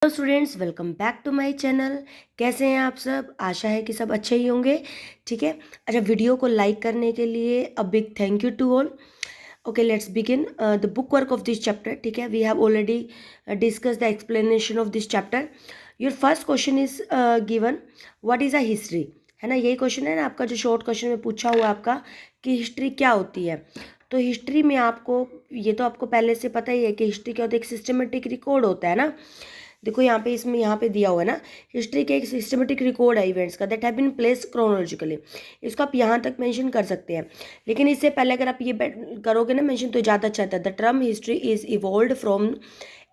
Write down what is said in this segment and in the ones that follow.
Hello students, welcome back to my channel. कैसे हैं आप सब? आशा है कि सब अच्छे ही होंगे। ठीक है। अच्छा, वीडियो को लाइक करने के लिए a big thank you to all. Okay, let's begin the book work of this chapter. ठीक है, we have already discuss the explanation of this chapter. Your first question is given, what is a history. है ना, यही question है ना आपका, जो short question में पूछा हुआ आपका कि हिस्ट्री क्या होती है। तो हिस्ट्री में आपको, ये तो आपको पहले से पता ही है कि हिस्ट्री क्या होता है। एक सिस्टमेटिक रिकॉर्ड होता है ना। देखो यहाँ पे, इसमें यहाँ पे दिया हुआ है ना, हिस्ट्री के एक सिस्टमेटिक रिकॉर्ड है इवेंट्स का that have been place chronologically. इसको आप यहाँ तक मेंशन कर सकते हैं, लेकिन इससे पहले अगर आप ये करोगे ना मेंशन तो ज़्यादा अच्छा था। The term history is evolved from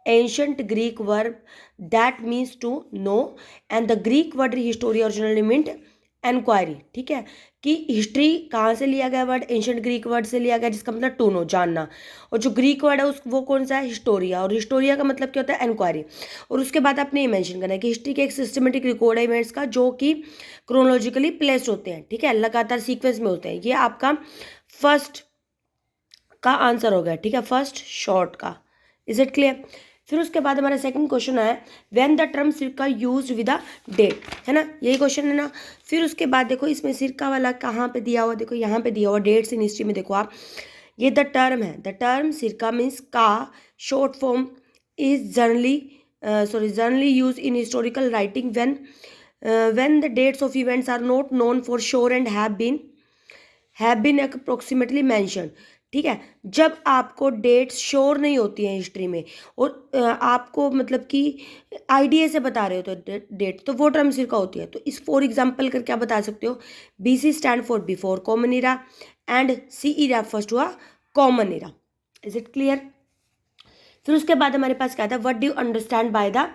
ancient Greek verb that means to know, and the Greek word historie originally meant enquiry. ठीक है, कि हिस्ट्री कहाँ से लिया गया वर्ड, एंशंट ग्रीक वर्ड से लिया गया, जिसका मतलब टू नो, जानना। और जो ग्रीक वर्ड है उस वो कौन सा है, हिस्टोरिया। और हिस्टोरिया का मतलब क्या होता है, एनक्वायरी। और उसके बाद आपने ये मेंशन करना है कि हिस्ट्री के एक सिस्टमेटिक रिकॉर्ड है इवेंट्स का, जो कि क्रोनोलॉजिकली प्लेस्ड होते हैं। ठीक है, लगातार सीक्वेंस में होते हैं। ये आपका फर्स्ट का आंसर हो गया। ठीक है, फर्स्ट शॉर्ट का। Is it clear? फिर उसके बाद हमारा सेकंड क्वेश्चन है, व्हेन द टर्म सिरका यूज्ड विद अ डेट। है ना, यही क्वेश्चन है ना। फिर उसके बाद देखो, इसमें सिरका वाला कहाँ पे दिया हुआ, देखो यहाँ पे दिया हुआ डेट्स इन हिस्ट्री में। देखो आप, ये द टर्म है, द टर्म सिरका मीन्स का short form is generally use in historical writing when the dates of events are not known for sure and have been approximately mentioned। ठीक है, जब आपको डेट्स श्योर नहीं होती हैं हिस्ट्री में, और आपको मतलब कि आइडिया से बता रहे हो तो डेट, तो वो टर्म सिरका होती है। तो इस फॉर एग्जांपल कर क्या बता सकते हो, BC stand for before common era and CE refers to a common era. Is it clear? फिर उसके बाद हमारे पास क्या था, what do you understand by the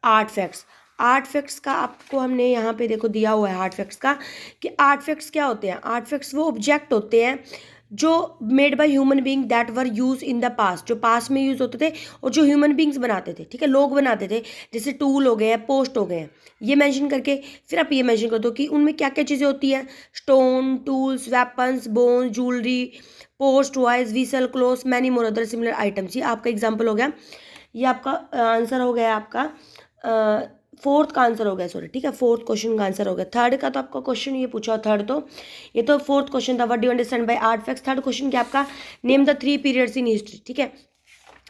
artefacts. Artefacts का आपको हमने यहाँ पे देखो दिया हुआ है आर्ट फैक्ट्स का, कि आर्ट फैक्ट्स क्या होते हैं। आर्ट फैक्ट्स वो ऑब्जेक्ट होते हैं जो made by human being that were use in the past, जो पास्ट में यूज होते थे और जो ह्यूमन बींग्स बनाते थे। ठीक है, लोग बनाते थे, जैसे टूल हो गए हैं, पोस्ट हो गए हैं। ये मेंशन करके फिर आप ये मेंशन कर दो कि उनमें क्या क्या चीज़ें होती हैं, stone, tools, weapons, bone, jewellery, post, wise, whistle, cloth, many more other similar items. ये आपका एग्जाम्पल हो गया। ये आपका आंसर हो गया, आपका फोर्थ का आंसर हो गया, सॉरी। ठीक है, फोर्थ क्वेश्चन का आंसर हो गया। थर्ड का तो आपका क्वेश्चन ये पूछा, थर्ड तो ये तो फोर्थ क्वेश्चन था, what do you understand by artefacts. Third question क्या आपका, name the 3 periods in history. ठीक है,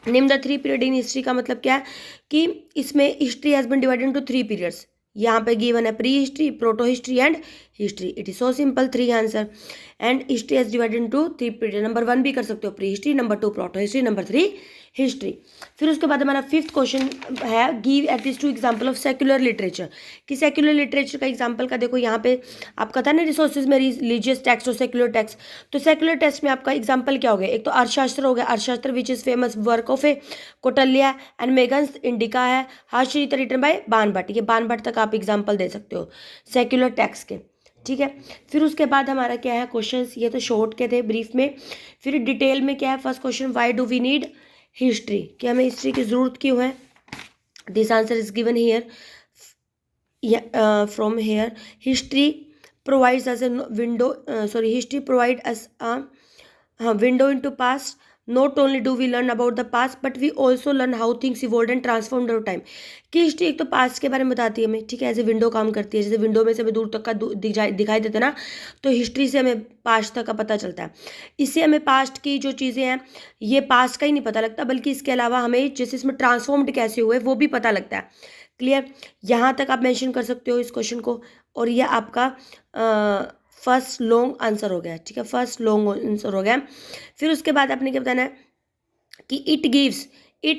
name the 3 period in history का मतलब क्या है कि इसमें history has been divided into 3 periods. यहाँ पे गिवन है pre history, proto history and history. It is so simple, 3 answer. And history has divided into 3 period. Number 1 भी कर सकते हो, pre history, number 2 proto history, number 3 history. फिर उसके बाद हमारा फिफ्थ क्वेश्चन है, give at least 2 example of secular literature. कि सेक्युलर लिटरेचर का एग्जाम्पल का देखो यहाँ पे आपका था ना, रिसोर्सेज में रिलीजियस टेक्स्ट और सेक्युलर टेक्स्ट। तो सेक्युलर टेक्स्ट में आपका एग्जाम्पल क्या हो गया, एक तो अर्थशास्त्र हो गया, Arthashastra which is famous work of a Kautilya and Megan's Indica है, हर्षचरित रिटन बाय बाणभट्ट। ये बाणभट्ट तक आप एग्जाम्पल दे सकते हो सेक्युलर टेक्स्ट के। ठीक है, फिर उसके बाद हमारा क्या है क्वेश्चंस, ये तो शॉर्ट के थे, ब्रीफ में। फिर डिटेल में क्या है, first question, why do we need history, कि हमें हिस्ट्री की जरूरत क्यों है। This answer is given here, from here, history provides us a window, history provide us window into past. Not only do we learn about the past but we also learn how things evolve and transform over time. कि history एक तो past के बारे में बताती है हमें, ठीक है, एज ए विंडो काम करती है। जैसे विंडो में से हमें दूर तक का दिखाई देता है ना, तो हिस्ट्री से हमें पास्ट तक का पता चलता है। इससे हमें पास्ट की जो चीज़ें हैं, ये पास्ट का ही नहीं पता लगता, बल्कि इसके अलावा हमें जैसे इसमें ट्रांसफॉर्म्ड कैसे हुए वो भी पता लगता है। क्लियर? यहाँ तक आप मेंशन कर सकते हो इस क्वेश्चन को। और ये आपका फर्स्ट लॉन्ग आंसर हो गया। ठीक है, फर्स्ट लॉन्ग आंसर हो गया। फिर उसके बाद आपने क्या बताना है कि it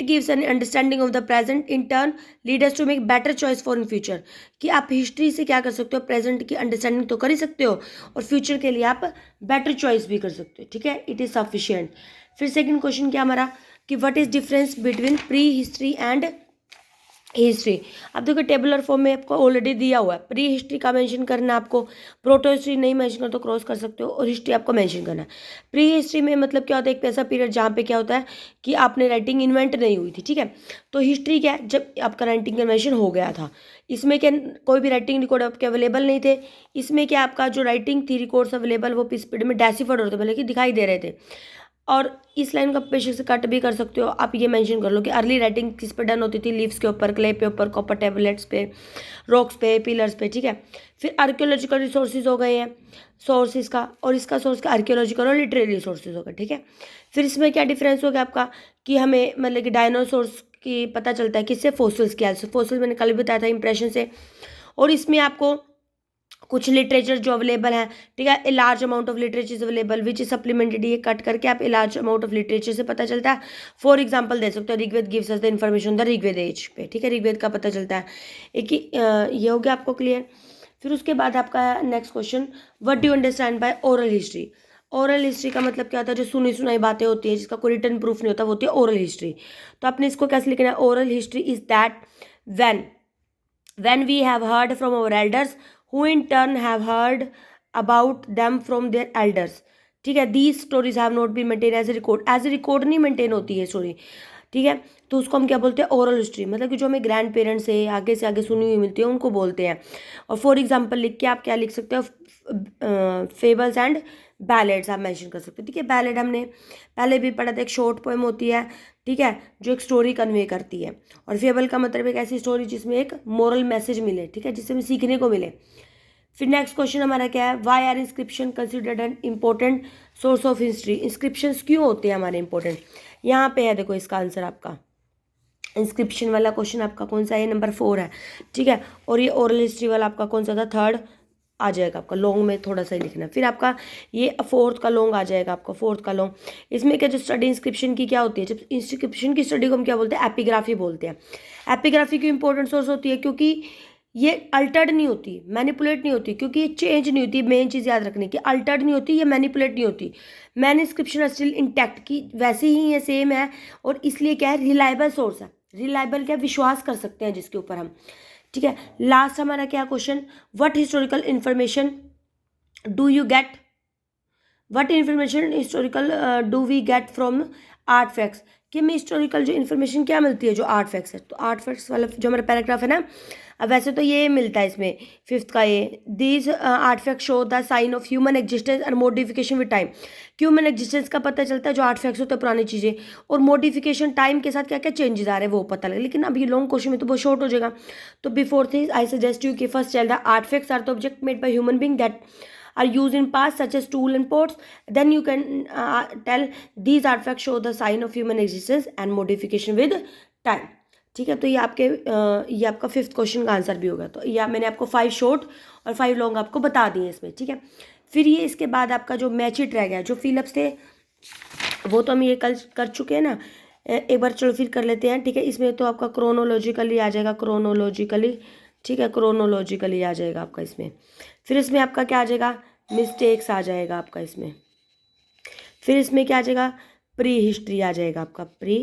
gives an understanding of the present, in turn lead us to make better choice for in future. कि आप हिस्ट्री से क्या कर सकते हो, प्रेजेंट की अंडरस्टैंडिंग तो कर ही सकते हो, और फ्यूचर के लिए आप बेटर चॉइस भी कर सकते हो। ठीक है, इट इज सफिशियंट। फिर सेकंड क्वेश्चन क्या हमारा, कि what is difference between pre history and history. अब देखो टेबुलर फॉर्म में आपको ऑलरेडी दिया हुआ है, प्री हिस्ट्री का मेंशन करना है आपको, प्रोटो हिस्ट्री नहीं मेंशन कर तो क्रॉस कर सकते हो, और हिस्ट्री आपको मेंशन करना है। प्री हिस्ट्री में मतलब क्या होता है, एक ऐसा पीरियड जहाँ पे क्या होता है कि आपने राइटिंग इन्वेंट नहीं हुई थी। ठीक है, तो हिस्ट्री क्या है, जब आपका राइटिंग कन्वेंशन हो गया था। इसमें क्या कोई भी राइटिंग रिकॉर्ड आपके अवेलेबल नहीं थे। इसमें क्या आपका जो राइटिंग थी रिकॉर्ड्स अवेलेबल, वो इस पीरियड में डेसिफर्ड होते, मतलब कि दिखाई दे रहे थे। और इस लाइन को आप बेशक से कट भी कर सकते हो, आप ये मेंशन कर लो कि अर्ली राइटिंग किस पे डन होती थी, लीव्स के ऊपर, क्ले पे ऊपर, कॉपर टेबलेट्स पे, रॉक्स पे, पिलर्स पे, ठीक है। फिर आर्कियोलॉजिकल रिसोर्सेज हो गए हैं सोर्स इसका, और इसका सोर्स का आर्कियोलॉजिकल और लिटरेरी रिसोर्सेज होगा, ठीक है। फिर इसमें क्या डिफरेंस हो गया आपका कि हमें मतलब कि डायनासोर्स की पता चलता है किससे, फोसिल्स क्या, फोसिल मैंने कल भी बताया था इंप्रेशन से। और इसमें आपको कुछ लिटरेचर जो अवेलेबल है, ठीक है, a large amount of literature is available which is supplemented, ये कट करके आप a large amount of literature से पता चलता है। फॉर एग्जांपल दे सकते हो, Rigveda gives us the information the Rigveda age पे, ठीक है, ऋग्वेद का पता चलता है। एक ही ये हो गया आपको क्लियर। फिर उसके बाद आपका next question, what do you understand by oral history. Oral history का मतलब क्या होता है, जो सुनी सुनाई बातें होती है जिसका कोई रिटर्न प्रूफ नहीं होता, वो होती है ओरल हिस्ट्री। तो आपने इसको कैसे लिखना है, oral history is that when we have heard from our elders who in turn have heard about them from their elders, ठीक है। these stories have not been maintained as a record नहीं maintain होती है story, ठीक है। तो उसको हम क्या बोलते हैं, ओरल हिस्ट्री, मतलब कि जो हमें ग्रैंड पेरेंट्स से आगे सुनी हुई मिलती है उनको बोलते हैं। और फॉर एग्जांपल लिख के आप क्या लिख सकते हो, फेबल्स एंड बैलेड्स आप मेंशन कर सकते हो, ठीक है। बैलेड हमने पहले भी पढ़ा था, एक शॉर्ट पोएम होती है, ठीक है, जो एक स्टोरी कन्वे करती है। और फेबल का मतलब एक ऐसी स्टोरी जिसमें एक मोरल मैसेज मिले, ठीक है, जिससे हमें सीखने को मिले। फिर नेक्स्ट क्वेश्चन हमारा क्या है, why are inscription considered an important source of history. Inscriptions क्यों होते हैं हमारे इंपॉर्टेंट, यहाँ पे है देखो इसका आंसर आपका, इंस्क्रिप्शन वाला क्वेश्चन आपका कौन सा है, नंबर 4 है, ठीक है। और ये ओरल हिस्ट्री वाला आपका कौन सा था, 3rd आ जाएगा आपका, लॉन्ग में थोड़ा सा ही लिखना। फिर आपका ये 4th का लॉन्ग आ जाएगा आपका, 4th का लॉन्ग। इसमें क्या, जो स्टडी इंस्क्रिप्शन की क्या होती है, जब इंस्क्रिप्शन की स्टडी को हम क्या बोलते हैं, एपिग्राफी बोलते हैं। एपिग्राफी की इंपॉर्टेंट सोर्स होती है क्योंकि ये अल्टर्ड नहीं होती, मैनिपुलेट नहीं होती, क्योंकि ये चेंज नहीं होती। मेन चीज़ याद रखने की, अल्टर्ड नहीं होती, ये मैनिपुलेट नहीं होती। मैन्युस्क्रिप्शन स्टिल इंटैक्ट की वैसे ही ये सेम है, और इसलिए क्या है, रिलायबल सोर्स है। रिलायबल क्या, विश्वास कर सकते हैं जिसके ऊपर हम, ठीक है। लास्ट हमारा क्या question, what historical information do you get, what information historical do we get from artefacts, कि हमें हिस्टोरिकल जो इन्फॉर्मेशन क्या मिलती है, जो आर्ट फैक्ट्स है। तो आर्ट फैक्ट्स वाला जो हमारा पैराग्राफ है ना, अब वैसे तो ये मिलता है इसमें 5th का, ये these artefacts show the sign of human existence and modification with time, कि ह्यूमन एग्जिस्टेंस का पता चलता है जो आर्ट फैक्ट्स होते हैं पुरानी चीज़ें, और मॉडिफिकेशन टाइम के साथ क्या क्या चेंजेस आ रहे हैं वो पता लगे। लेकिन अब ये लॉन्ग क्वेश्चन में तो बहुत शॉर्ट हो जाएगा। तो before things I suggest you कि first tell the artefacts are the object made by human being that are used in past such as tool and pots. Then you can tell these artifacts show the sign of human existence and modification with time, ठीक है। तो ये आपके ये आपका 5th question का answer भी होगा। तो ये मैंने आपको 5 शॉर्ट और 5 लॉन्ग आपको बता दिए इसमें, ठीक है। फिर ये इसके बाद आपका जो मैच इट रह गया, जो फिलअप्स थे वो तो हम ये कल कर चुके हैं ना, एक बार चलो फिर कर लेते हैं, ठीक है। इसमें तो आपका क्रोनोलॉजिकली आ जाएगा, क्रोनोलॉजिकली, ठीक है, क्रोनोलॉजिकली आ जाएगा आपका इसमें। फिर इसमें आपका क्या आ जाएगा, मिस्टेक्स आ जाएगा आपका इसमें। फिर इसमें क्या आ जाएगा, प्री हिस्ट्री आ जाएगा आपका, प्री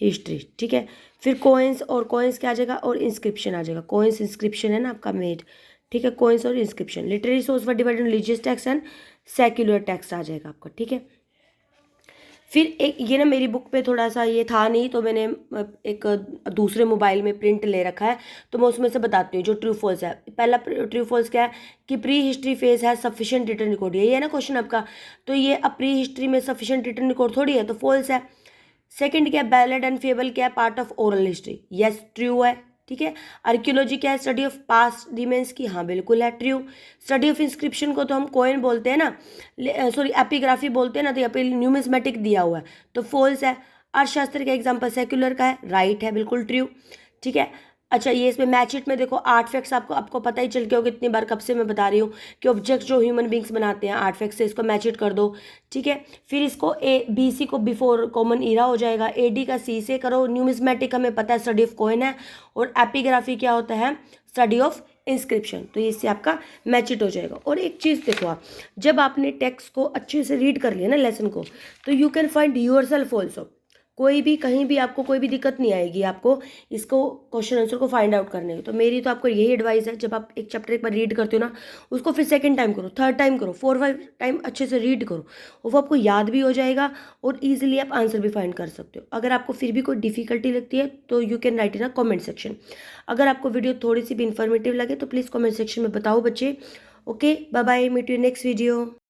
हिस्ट्री, ठीक है। फिर कोइंस, और कोइंस क्या आ जाएगा, और इंस्क्रिप्शन आ जाएगा। कोइंस इंस्क्रिप्शन है ना आपका मेड, ठीक है, कोइंस और inscription. Literary source for divided religious text and secular text आ जाएगा आपका, ठीक है। फिर एक ये ना मेरी बुक पे थोड़ा सा ये था नहीं, तो मैंने एक दूसरे मोबाइल में प्रिंट ले रखा है, तो मैं उसमें से बताती हूँ जो ट्रू फॉल्स है। पहला ट्रू फॉल्स क्या है कि प्री हिस्ट्री फेज है सफिशिएंट रिटर्न रिकॉर्ड, ये है ना क्वेश्चन आपका। तो ये अब प्री हिस्ट्री में सफिशिएंट रिटर्न रिकॉर्ड थोड़ी है, तो फॉल्स है। सेकंड क्या है, बैलेड एंड फेबल क्या है, part of oral history, yes true है, ठीक है। आर्कियोलॉजी क्या है, स्टडी ऑफ पास्ट रिमेन्स की, हाँ बिल्कुल है, ट्रू। स्टडी ऑफ इंस्क्रिप्शन को तो हम कोइन बोलते हैं ना, सॉरी एपिग्राफी बोलते हैं ना, तो यहाँ पे न्यूमिज्मेटिक दिया हुआ है, तो फॉल्स है। अर्थशास्त्र का एग्जाम्पल सेक्युलर का है, राइट है, बिल्कुल ट्रू, ठीक है। अच्छा ये इसमें मैच इट में देखो आर्ट फैक्ट्स आपको पता ही चल गया होगा कितनी बार, कब से मैं बता रही हूँ कि ऑब्जेक्ट्स जो ह्यूमन बींग्स बनाते हैं आर्ट फैक्ट्स से, इसको मैच इट कर दो, ठीक है। फिर इसको BC को बिफोर कॉमन ईरा हो जाएगा, AD का C से करो। न्यूमिज्मेटिक हमें पता है स्टडी ऑफ कॉइन है, और एपिग्राफी क्या होता है, स्टडी ऑफ इंस्क्रिप्शन, तो इससे आपका मैच इट हो जाएगा। और एक चीज़ देखो आप, जब आपने टेक्स्ट को अच्छे से रीड कर लिया ना लेसन को, तो you can find yourself also, कोई भी कहीं भी आपको कोई भी दिक्कत नहीं आएगी आपको इसको क्वेश्चन आंसर को फाइंड आउट करने की। तो मेरी तो आपको यही एडवाइस है, जब आप एक चैप्टर एक बार रीड करते हो ना, उसको फिर 2nd टाइम करो, 3rd टाइम करो, 4-5 टाइम अच्छे से रीड करो, और वो आपको याद भी हो जाएगा, और ईजिली आप आंसर भी फाइंड कर सकते हो। अगर आपको फिर भी कोई डिफिकल्टी लगती है तो you can write in a comment section. अगर आपको वीडियो थोड़ी सी भी इन्फॉर्मेटिव लगे तो प्लीज़ कॉमेंट सेक्शन में बताओ बच्चे। Okay, bye bye, meet you next video.